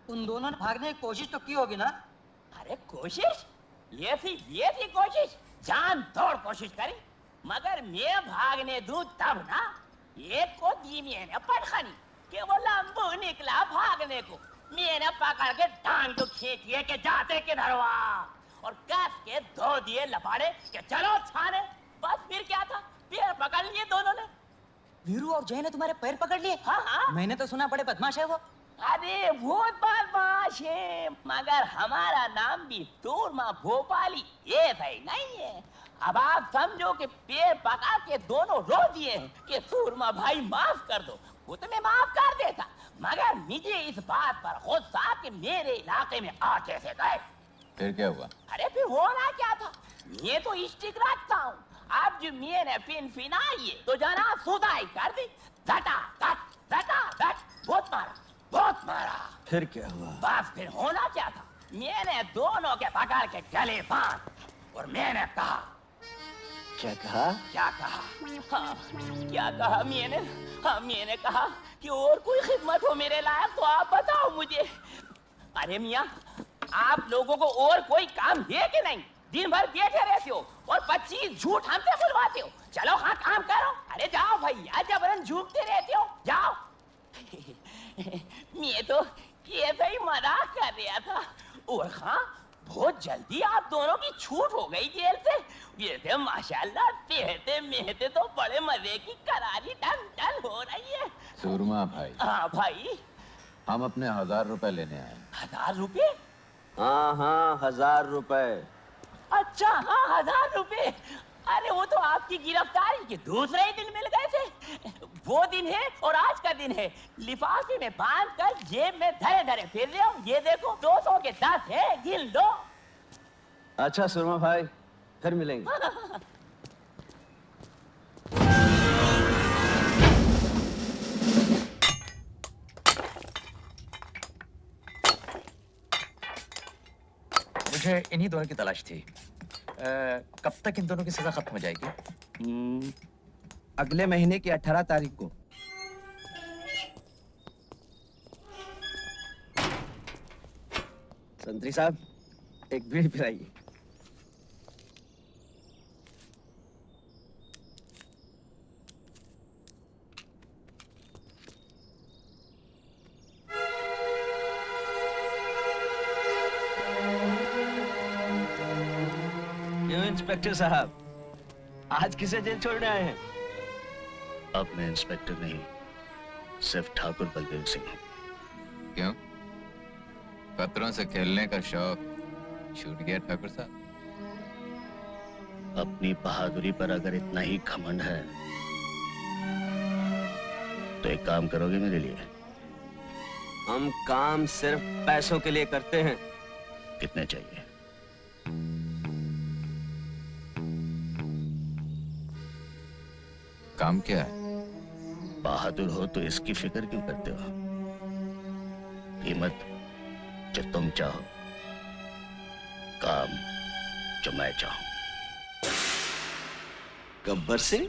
उन दोनों ने भागने की कोशिश तो की होगी ना? अरे कोशिश? ये थी कोशिश, जान तोड़ कोशिश करी, मगर मैं भागने दूं तब ना। एक को दी मैंने पटखनी कि वो लंबू निकला भागने को, मैंने पकड़ के टांग को खींच लिए कि जाते किधर हुआ, और कस के दो दिए लपाड़े कि चलो थाने। बस फिर क्या था, पैर पकड़ लिए दोनों ने। वीरू और जय ने तुम्हारे पैर पकड़ लिए? हाँ हाँ। मैंने तो सुना बड़े बदमाश है वो। अरे बहुत बदमाश है, मगर हमारा नाम भी सूरमा भोपाली ये सही नहीं है। अब आप समझो कि पैर पकड़ के दोनों रो दिए हैं कि सूरमा भाई माफ कर दो। वो तो मैं माफ कर देता, मगर मुझे इस बात पर गुस्सा कि मेरे इलाके में आ कैसे गए। फिर क्या हुआ? अरे फिर होना क्या था, मैं तो स्टिक रखता हूँ। अब जो मैंने पिन फिनाई तो जना सुधाई कर दी, धटा धट बहुत मारा। फिर क्या हुआ? बस फिर होना क्या था, मैंने दोनों के पकड़ के गले बांध और मैंने कहा। क्या कहा? हाँ, क्या कहा मैंने? हाँ, मैंने कहा कि और कोई खिदमत हो मेरे लायक तो आप बताओ मुझे। अरे मियाँ, आप लोगों को और कोई काम है कि नहीं? दिन भर बैठे रहते हो और 25 झूठ हमसे बुलवाते हो। चलो हाँ काम करो। अरे जाओ भैया, जबरन झूठते रहते हो, जाओ। मैं तो ऐसे ही मजाक कर रहा था। और हाँ, बहुत जल्दी आप दोनों की छूट हो गई जेल से। ये थे माशाल्लाह, तेहते मेहते तो बड़े मजे की करारी टन हो रही है। सूरमा भाई। हाँ भाई। हम अपने 1000 रुपए लेने आए। 1000 रुपए? हाँ 1000 रुपए। अच्छा हाँ 1000 रुपए। अरे वो तो आपकी गिरफ्तारी के दूसरे ही दिन मिल गए थे। वो दिन है और आज का दिन है। लिफाफे में बांध कर जेब में धरे धरे फिर रहे हो। ये देखो 200 के 10 है, गिन लो। अच्छा सुरमा भाई, फिर मिलेंगे। मुझे इन्हीं दोनों की तलाश थी। कब तक इन दोनों की सजा खत्म हो जाएगी? अगले महीने की 18 तारीख को। संतरी साहब, एक बीड़ी पिलाइए। इंस्पेक्टर साहब, आज किसे जेल छोड़ने आए हैं? अब मैं इंस्पेक्टर नहीं, सिर्फ ठाकुर बलदेव सिंह हूँ। क्यों? खतरों से खेलने का शौक छूट गया ठाकुर साहब? अपनी बहादुरी पर अगर इतना ही घमंड है तो एक काम करोगे मेरे लिए? हम काम सिर्फ पैसों के लिए करते हैं। कितने चाहिए? काम क्या है? बहादुर हो तो इसकी फिक्र क्यों करते हो? कीमत जो तुम चाहो, काम जो मैं चाहूं। गब्बर सिंह,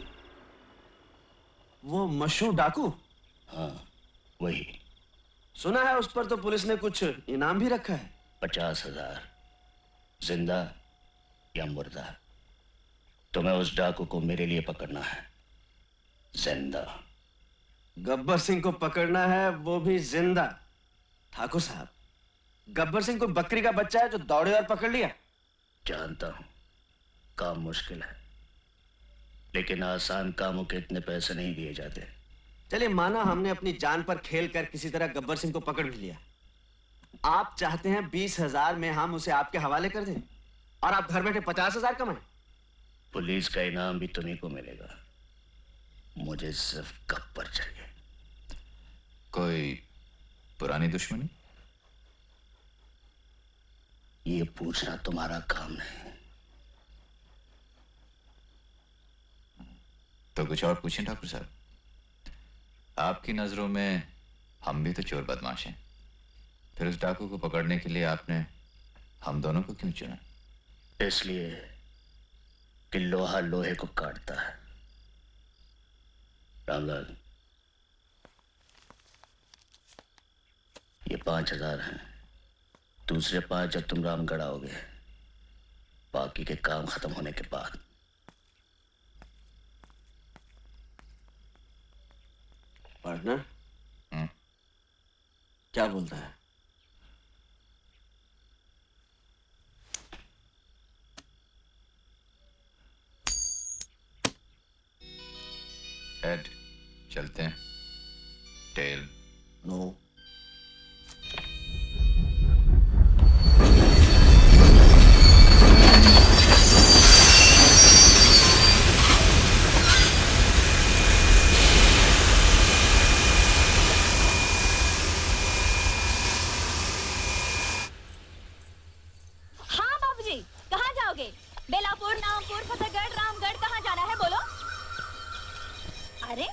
वो मशहूर डाकू? हाँ वही। सुना है उस पर तो पुलिस ने कुछ इनाम भी रखा है। 50,000, जिंदा या मुर्दा। तुम्हें उस डाकू को मेरे लिए पकड़ना है, जिंदा। गब्बर सिंह को पकड़ना है, वो भी जिंदा। ठाकुर साहब, गब्बर सिंह को बकरी का बच्चा है जो दौड़े और पकड़ लिया। जानता हूं काम मुश्किल है, लेकिन आसान कामों के इतने पैसे नहीं दिए जाते। चलिए माना हमने अपनी जान पर खेल कर किसी तरह गब्बर सिंह को पकड़ भी लिया। आप चाहते हैं 20,000 में हम उसे आपके हवाले कर दें और आप घर बैठे 50,000 कमाएं? पुलिस का इनाम भी तुम्हीं को मिलेगा, मुझे सिर्फ गब्बर चाहिए। कोई पुरानी दुश्मनी? ये पूछना तुम्हारा काम नहीं। तो कुछ और पूछें ठाकुर साहब। आपकी नजरों में हम भी तो चोर बदमाश हैं, फिर उस डाकू को पकड़ने के लिए आपने हम दोनों को क्यों चुना? इसलिए कि लोहा लोहे को काटता है। रामलाल, ये 5,000 हैं। दूसरे 5 जब तुम रामगढ़ आओगे, बाकी के काम खत्म होने के बाद। पार्टनर हम्म? क्या बोलता है? हेड चलते हैं। टेल नो, हाँ बाबूजी, कहाँ जाओगे? बेलापुर, नामपुर, फतेहगढ़, रामगढ़, कहाँ जाना है बोलो? अरे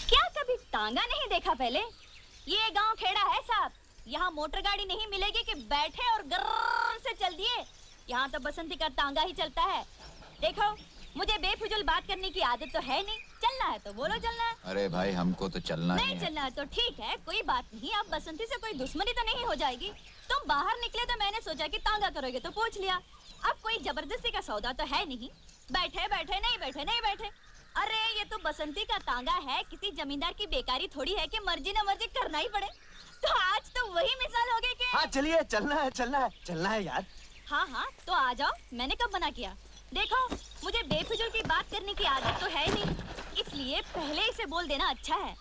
क्या कभी तांगा नहीं देखा पहले? ये गांव खेड़ा है साहब। यहाँ मोटर गाड़ी नहीं मिलेगी कि बैठे और गर्र से चल दिए। यहाँ तो बसंती का तांगा ही चलता है। देखो, मुझे बेफिजूल बात करने की आदत तो है नहीं। चलना है तो बोलो चलना है। अरे भाई हमको तो चलना ही नहीं है। चलना है तो ठीक है, कोई बात नहीं। अब बसंती से कोई दुश्मनी तो नहीं हो जाएगी। तुम बाहर निकले तो मैंने सोचा कि तांगा करोगे तो पूछ लिया। अब कोई जबरदस्ती का सौदा तो है नहीं। बैठे बैठे नहीं बैठे नहीं बैठे। अरे ये तो बसंती का तांगा है, किसी जमींदार की बेकारी थोड़ी है कि मर्जी न मर्जी करना ही पड़े। तो आज तो वही मिसाल हो गई कि हाँ चलिए, चलना है यार। हाँ हाँ तो आ जाओ, मैंने कब मना किया? देखो, मुझे बेफिजूल की बात करने की आदत तो है नहीं, इसलिए पहले ही से बोल देना अच्छा है।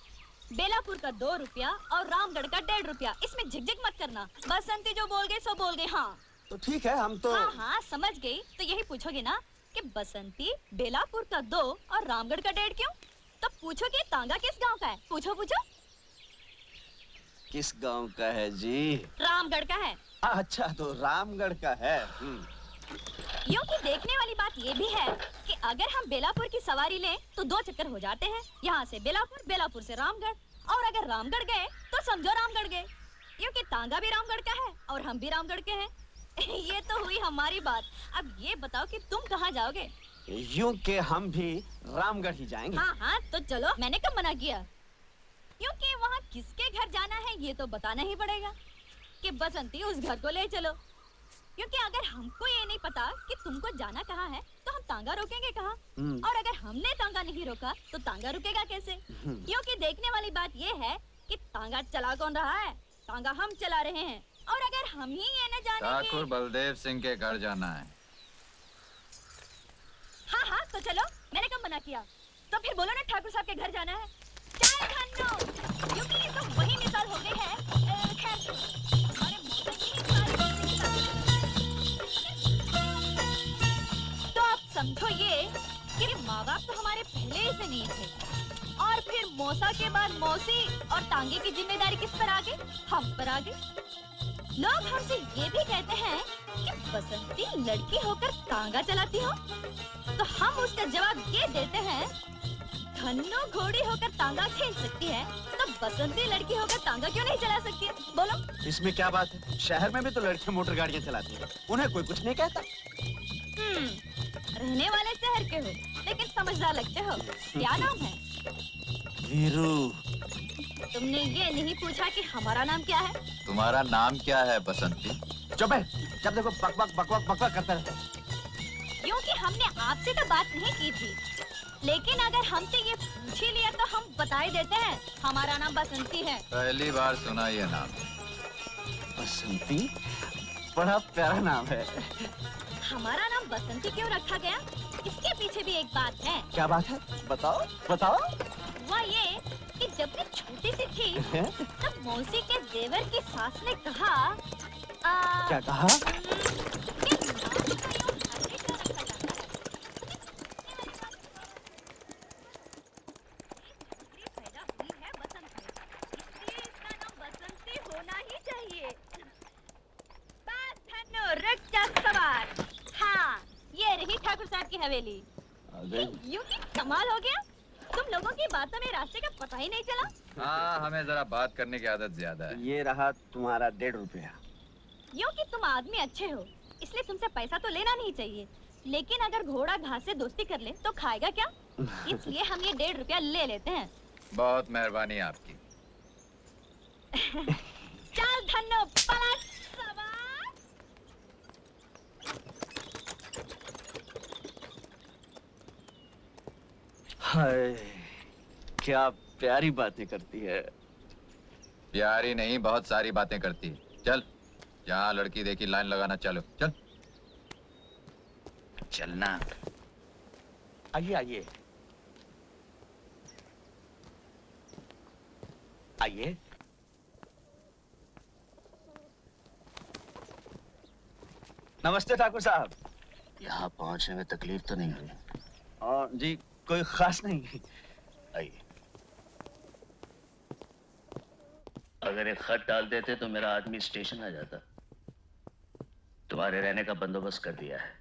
बेलापुर का 2 रुपया और रामगढ़ का 1.5 रुपया, इसमें झिकझिक मत करना। बसंती जो बोल गई सो बोल गई। हाँ तो ठीक है, हम तो हाँ हाँ समझ गई। तो यही पूछोगे ना कि बसंती बेलापुर का 2 और रामगढ़ का 1.5 क्यों? तो पूछोगे तांगा किस गांव का है? पूछो पूछो। किस गांव का है जी? रामगढ़ का है। अच्छा, तो रामगढ़ का है। यूं कि देखने वाली बात ये भी है कि अगर हम बेलापुर की सवारी लें तो 2 चक्कर हो जाते हैं। यहाँ से बेलापुर, बेलापुर से रामगढ़, और अगर रामगढ़ गए तो समझो रामगढ़ गए। यूं कि तांगा भी रामगढ़ का है और हम भी रामगढ़ के हैं। ये तो हुई हमारी बात। अब ये बताओ कि तुम कहाँ जाओगे? यूं के हम भी रामगढ़ ही जाएंगे। हाँ हाँ तो चलो, मैंने कब मना किया? क्योंकि वहाँ किसके घर जाना है ये तो बताना ही पड़ेगा कि बसंती उस घर को ले चलो। क्योंकि अगर हमको ये नहीं पता कि तुमको जाना कहाँ है तो हम तांगा रोकेंगे कहाँ? और अगर हमने तांगा नहीं रोका तो तांगा रुकेगा कैसे? क्योंकि देखने वाली बात ये है कि तांगा चला कौन रहा है? तांगा हम चला रहे हैं। और अगर हम ही ये न जाने ठाकुर बलदेव सिंह के घर जाना है। हाँ हाँ तो चलो, मैंने कब मना किया? तो फिर बोलो ना ठाकुर साहब के घर जाना है। चाय खानो, क्योंकि ये तो वही मिसाल हो गई है। खैर हमारे मौसम की तो आप समझो ये कि माँ बाप तो हमारे पहले ही से नहीं थे, और फिर मौसा के बाद मौसी, और तांगे की जिम्मेदारी किस पर आ गई? हम पर आ गई। लोग हमसे ये भी कहते हैं कि बसंती लड़की होकर तांगा चलाती हो, तो हम उसका जवाब ये देते हैं, धन्नो घोड़ी होकर तांगा खेल सकती है तो बसंती लड़की होकर तांगा क्यों नहीं चला सकती है? बोलो। इसमें क्या बात है? शहर में भी तो लड़के मोटर गाड़ियां चलाती हैं, उन्हें कोई कुछ नहीं कहता। रहने वाले शहर के हो लेकिन समझदार लगते हो। क्या नाम है? वीरू। तुमने ये नहीं पूछा कि हमारा नाम क्या है? तुम्हारा नाम क्या है बसंती? चुप है, जब देखो बकबक बकबक बकबक करता रहता है। क्योंकि हमने आपसे तो बात नहीं की थी, लेकिन अगर हमसे ये पूछ ही लिया तो हम बता ही देते हैं, हमारा नाम बसंती है। पहली बार सुना ये नाम। बसंती? बड़ा प्यारा नाम है। हमारा नाम बसंती क्यों रखा गया? इसके पीछे भी एक बात है। क्या बात है? बताओ बताओ। हुआ ये कि जब मैं छोटी सी थी तब मौसी के देवर की सास ने कहा क्या कहा? कि नाम का यूं हमेशा रखा जाता है। इसलिए पैदा हुई है बसंत में, इसलिए इसका नाम बसंती होना ही चाहिए। बात धन्नो रक्षा सवार। हाँ, ये रही ठाकुर साहब की हवेली। यूं की कमाल हो गया, तुम लोगों की बातों में रास्ते का पता ही नहीं चला। हाँ, हमें जरा बात करने की आदत ज्यादा है। ये रहा तुम्हारा 1.5 रुपया। यूं कि तुम आदमी अच्छे हो, इसलिए तुमसे पैसा तो लेना नहीं चाहिए, लेकिन अगर घोड़ा घास से दोस्ती कर ले तो खाएगा क्या? इसलिए हम ये 1.5 रुपया ले लेते हैं। बहुत मेहरबानी आपकी। छन्नो पलट सवार। हाय, क्या प्यारी बातें करती है। प्यारी नहीं, बहुत सारी बातें करती है। चल, जहाँ लड़की देखी लाइन लगाना चालू। चल चलना। आइए आइए आइए। नमस्ते ठाकुर साहब। यहाँ पहुंचने में तकलीफ तो नहीं हुई? और जी कोई खास नहीं। आइए। अगर एक खत डाल देते तो मेरा आदमी स्टेशन आ जाता। तुम्हारे रहने का बंदोबस्त कर दिया है।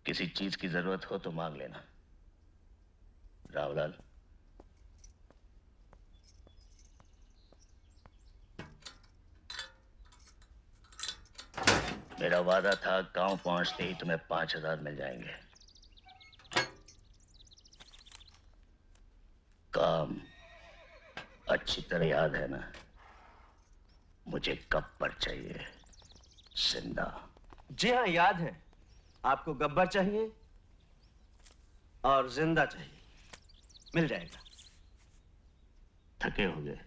किसी चीज की जरूरत हो तो मांग लेना। रावलाल। मेरा वादा था गांव पहुंचते ही तुम्हें 5,000 मिल जाएंगे। काम अच्छी तरह याद है ना? मुझे कब पर चाहिए? जिंदा। जी हाँ, याद है। आपको गब्बर चाहिए और जिंदा चाहिए। मिल जाएगा। थके होंगे,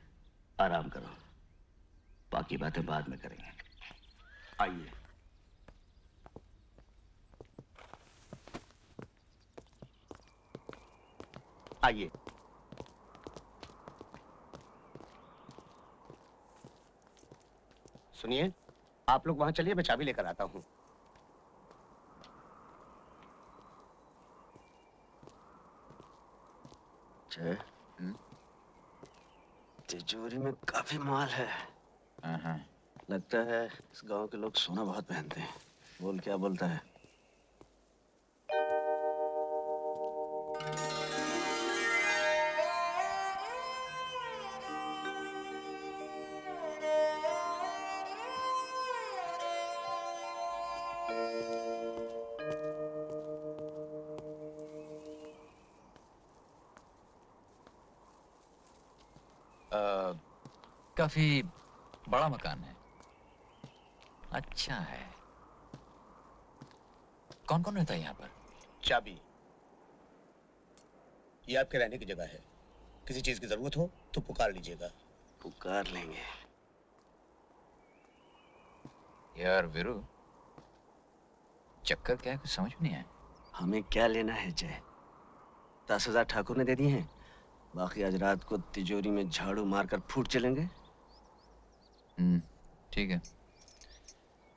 आराम करो। बाकी बातें बाद में करेंगे। आइए। आइए। सुनिए, आप लोग वहां चलिए, मैं चाबी लेकर आता हूं। जय, तिजोरी में काफी माल है। हाँ। लगता है इस गांव के लोग सोना बहुत पहनते हैं। बोल क्या बोलता है? काफी बड़ा मकान है। अच्छा है। कौन कौन रहता है यहाँ पर? चाबी, ये आपके रहने की जगह है। किसी चीज की जरूरत हो तो पुकार लीजिएगा। पुकार लेंगे। यार वीरू, चक्कर क्या है, कुछ समझ में नहीं आया। हमें क्या लेना है जय? 10,000 ठाकुर ने दे दिए हैं। बाकी आज रात को तिजोरी में झाड़ू मारकर फूट चलेंगे। ठीक है।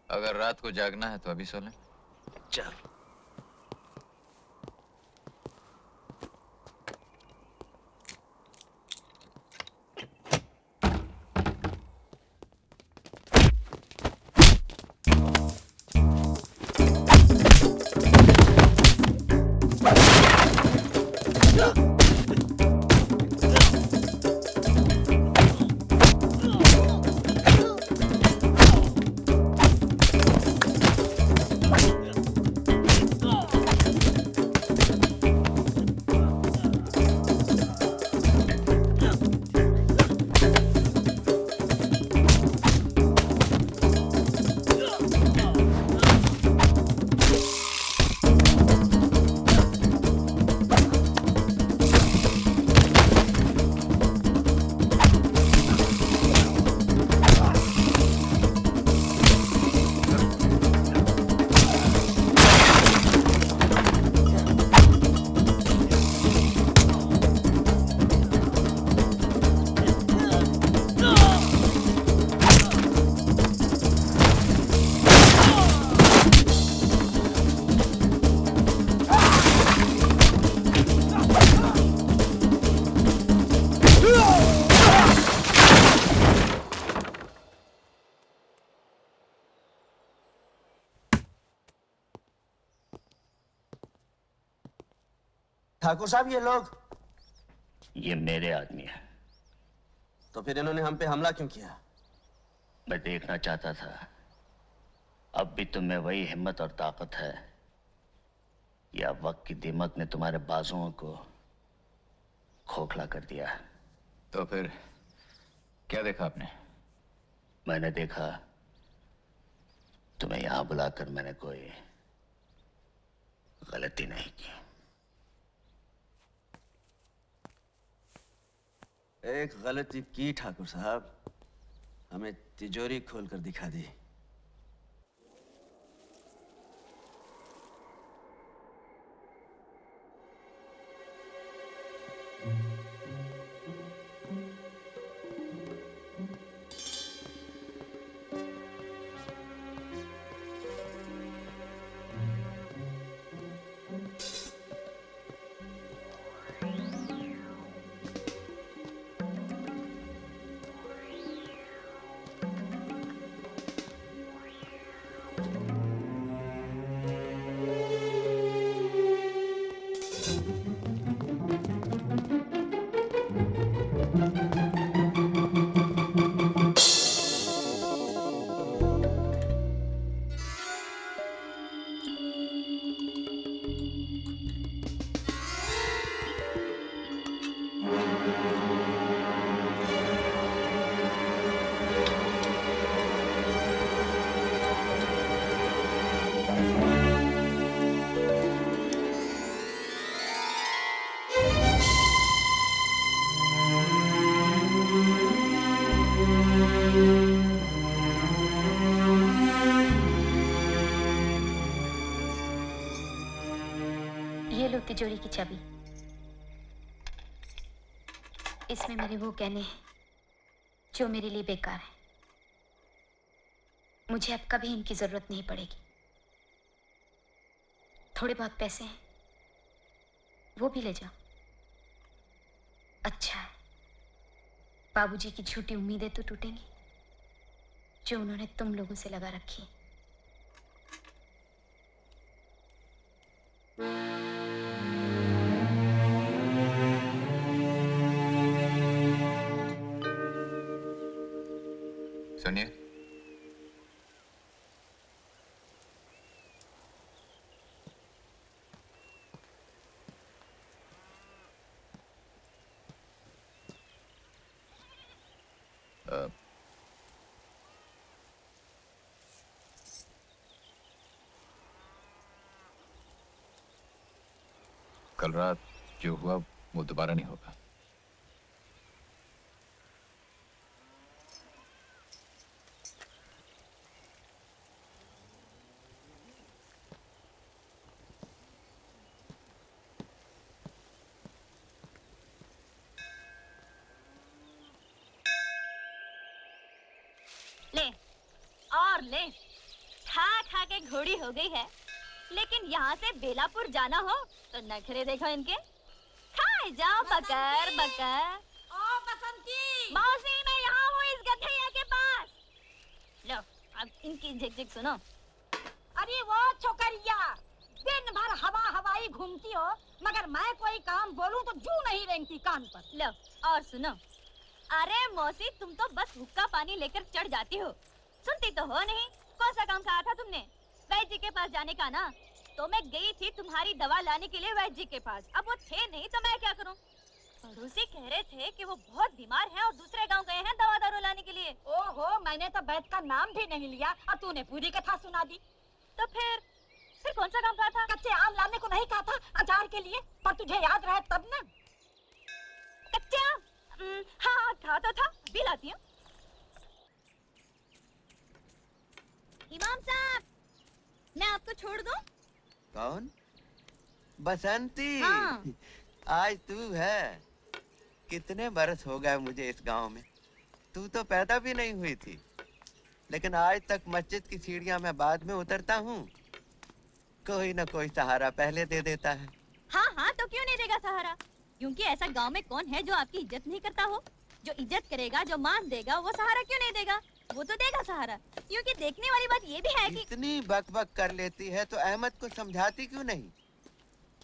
अगर रात को जागना है तो अभी सो लें। चल। ठाकुर साहब, ये लोग? ये मेरे आदमी है। तो फिर इन्होंने हम पे हमला क्यों किया? मैं देखना चाहता था अब भी तुम में वही हिम्मत और ताकत है या वक्त की दीमक ने तुम्हारे बाजुओं को खोखला कर दिया। तो फिर क्या देखा आपने? मैंने देखा तुम्हें यहां बुलाकर मैंने कोई गलती नहीं की। एक गलती की ठाकुर साहब, हमें तिजोरी खोलकर दिखा दी। ये लो तिजोरी की चाबी। इसमें मेरे वो गहने हैं जो मेरे लिए बेकार हैं। मुझे अब कभी इनकी जरूरत नहीं पड़ेगी। थोड़े बहुत पैसे हैं, वो भी ले जाओ। अच्छा है, बाबूजी की झूठी उम्मीदें तो टूटेंगी जो उन्होंने तुम लोगों से लगा रखी है। सुनिए, कल रात जो हुआ वो दोबारा नहीं होगा। ले और ले, खा खा के घोड़ी हो गई है। लेकिन यहाँ से बेलापुर जाना हो तो नखरे देखो इनके। खाए जाओ बकर बकर। ओ बसंती, मौसी मैं यहाँ हूँ इस गधैया के पास। लो अब इनकी झिक-झिक सुनो। अरे वो छोकरिया, दिन भर हवा हवाई घूमती हो, मगर मैं कोई काम बोलूं तो जू नहीं रेंगती कान पर। लो और सुनो। अरे मौसी तुम तो बस हुक्का पानी लेकर चढ़ जाती हो, सुनती तो हो नहीं। कौन सा काम कहा था तुमने? वैद्य जी के पास जाने का ना। तो मैं गई थी तुम्हारी दवा लाने के लिए वैद्य जी के पास। अब वो थे नहीं तो मैं क्या करूं? पड़ोसी कह रहे थे कि वो बहुत बीमार हैं और दूसरे गांव गए हैं दवा दारू लाने के लिए। ओहो, मैंने तो वैद्य का नाम भी नहीं लिया और तूने पूरी कथा सुना दी। तो फिर कौन सा काम कहा था? कच्चे आम लाने को नहीं कहा था अचार के लिए? पर तुझे याद रहे तब ना। कच्चे आम? हाँ कहा तो था, अभी लाती हूँ। इमाम साहब, मैं आपको छोड़ दूं? कौन? बसंती। हाँ। आज तू है। कितने बरस हो गए मुझे इस गांव में। तू तो पैदा भी नहीं हुई थी, लेकिन आज तक मस्जिद की सीढ़ियां मैं बाद में उतरता हूँ। कोई ना कोई सहारा पहले दे देता है। हाँ हाँ, तो क्यों नहीं देगा सहारा? क्योंकि ऐसा गांव में कौन है जो आपकी इज्जत नहीं करता हो? जो इज्जत करेगा, जो मान देगा, वो सहारा क्यों नहीं देगा? वो तो देगा सहारा। क्योंकि देखने वाली बात ये भी है कि इतनी बकबक कर लेती है तो अहमद को समझाती क्यों नहीं?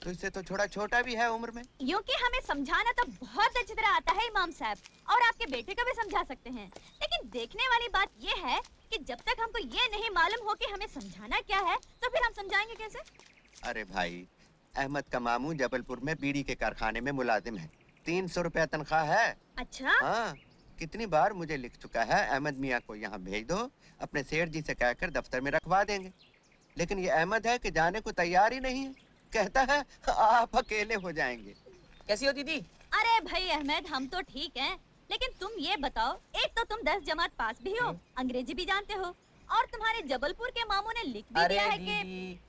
तुझसे तो थोड़ा छोटा भी है उम्र में। क्योंकि हमें समझाना तो बहुत अच्छी तरह आता है इमाम साहब, और आपके बेटे को भी समझा सकते हैं। लेकिन देखने वाली बात ये है कि जब तक हमको ये नहीं मालूम हो कि हमें समझाना क्या है, तो फिर हम समझाएंगे कैसे? अरे भाई, अहमद का मामू जबलपुर में बीड़ी के कारखाने में मुलाजिम है। 300 रुपया तनख्वाह है। अच्छा? हाँ, कितनी बार मुझे लिख चुका है अहमद मियाँ को यहाँ भेज दो, अपने सेठ जी से कहकर दफ्तर में रखवा देंगे। लेकिन ये अहमद है कि जाने को तैयार ही नहीं है, कहता है आप अकेले हो जाएंगे। कैसी हो दीदी? अरे भाई अहमद, हम तो ठीक हैं, लेकिन तुम ये बताओ, एक तो तुम 10 जमात पास भी हो, अंग्रेजी भी जानते हो, और तुम्हारे जबलपुर के मामू ने लिख भी दिया है कि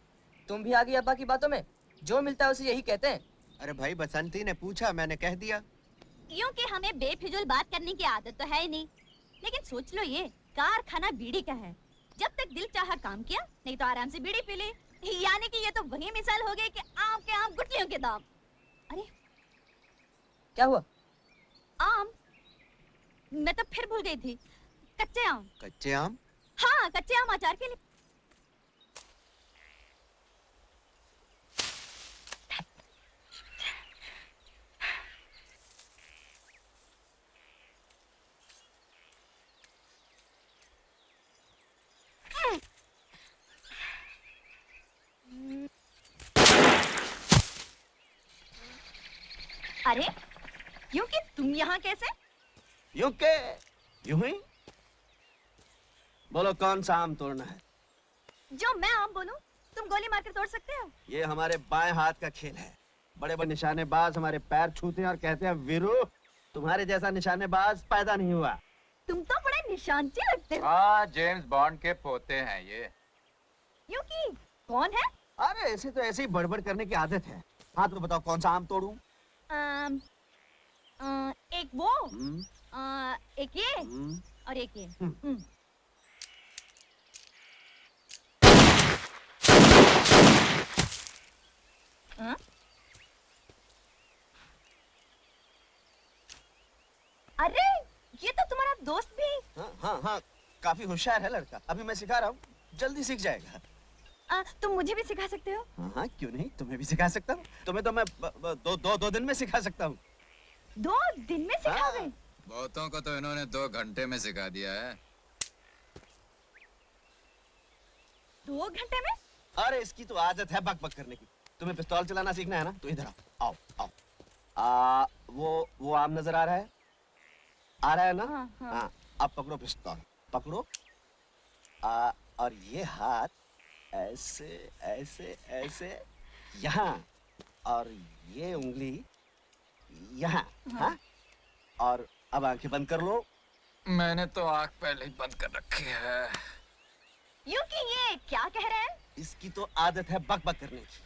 तुम भी आ गई अब्बा की बातों में, जो मिलता है उसे यही कहते हैं। अरे भाई बसंती ने पूछा, मैंने कह दिया। यूं कि हमें बेफिजूल बात करने की आदत तो है ही नहीं, लेकिन सोच लो ये कारखाना बीड़ी का है, जब तक दिल चाहा काम किया, नहीं तो आराम से बीड़ी पी ली। यानी कि ये तो वही मिसाल हो गई कि आम के आम गुठलियों के दाम। अरे क्या हुआ? आम? मैं तो फिर भूल गई थी, कच्चे आम। कच्चे आम? हाँ, कच्चे आम अचार के लिए। अरे यूं कि तुम यहाँ कैसे? यूं के यूं ही। बोलो कौन सा आम तोड़ना है? जो मैं आम बोलूं तुम गोली मार कर तोड़ सकते हो। ये हमारे बाएं हाथ का खेल है। बड़े बड़े निशानेबाज हमारे पैर छूते हैं और कहते हैं वीरू, तुम्हारे जैसा निशानेबाज पैदा नहीं हुआ। तुम तो बड़े निशानची लगते हो। हाँ, जेम्स बॉन्ड के पोते हैं ये। यूं कि कौन है? अरे ऐसे तो ऐसे ही बड़बड़ करने की आदत है। हाँ तो बताओ कौन सा आम तोड़ूं? एक वो, एक ये और एक ये। अरे ये तो तुम्हारा दोस्त भी। हाँ, काफी होशियार है लड़का। अभी मैं सिखा रहा हूँ, जल्दी सीख जाएगा। तुम मुझे भी सिखा सकते हो? हाँ, क्यों नहीं, तुम्हें भी सिखा सकता हूँ। तुम्हें तो मैं दो दिन में सिखा सकता हूँ। 2 दिन में सिखाओगे? बहुतों को तो इन्होंने 2 घंटे में सिखा दिया है। 2 घंटे में? अरे इसकी तो आदत है बक बक करने की। तुम्हें पिस्तौल चलाना सीखना है ना, तो इधर आओ। आओ। वो आम नजर आ रहा है? आ रहा है ना? हाँ। अब पकड़ो पिस्तौल, पकड़ो। और ये हाथ ऐसे ऐसे ऐसे यहाँ, और ये उंगली यहाँ। हाँ? और अब आंखें बंद कर लो। मैंने तो आँख पहले ही बंद कर रखी है। यूं कि ये क्या कह रहे हैं? इसकी तो आदत है बक बक करने की।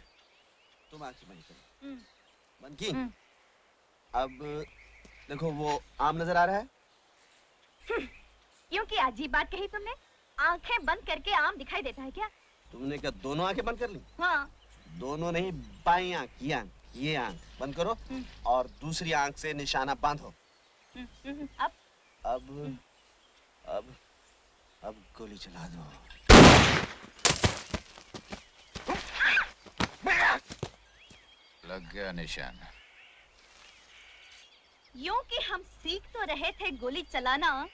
तुम आंखें बंद करो। बंद की? अब देखो वो आम नजर आ रहा है? यूं कि अजीब बात कही तुमने। आंखें बंद करके आम दिखाई देता है क्या? तुमने क्या दोनों आंखें बंद कर ली? हाँ। दोनों नहीं, बाई आंख, ये आंख बंद करो और दूसरी आंख से निशाना बांधो। अब गोली चला दो। लग गया निशान। यूं कि हम सीख तो रहे थे गोली चलाना,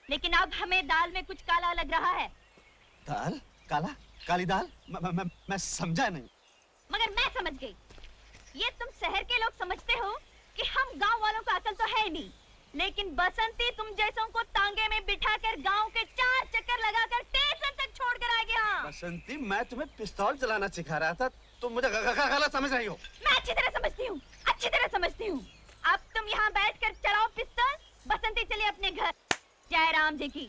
लेकिन अब हमें दाल में कुछ काला लग रहा है। दाल? काला? काली दाल? मैं समझा नहीं। मगर मैं समझ गई। ये तुम शहर के लोग समझते हो कि हम गांव वालों को अकल तो है नहीं, लेकिन बसंती तुम जैसों को तांगे में बिठाकर गांव के 4 चक्कर लगाकर स्टेशन तक छोड़कर आ गया। बसंती, मैं तुम्हें पिस्तौल चलाना सिखा रहा था, तुम मुझे गलत समझ रही हो। मैं अच्छी तरह समझती हूँ, अच्छी तरह समझती हूँ। अब तुम यहाँ बैठकर चलाओ पिस्तौल। बसंती चलिए अपने घर। जय राम जी की।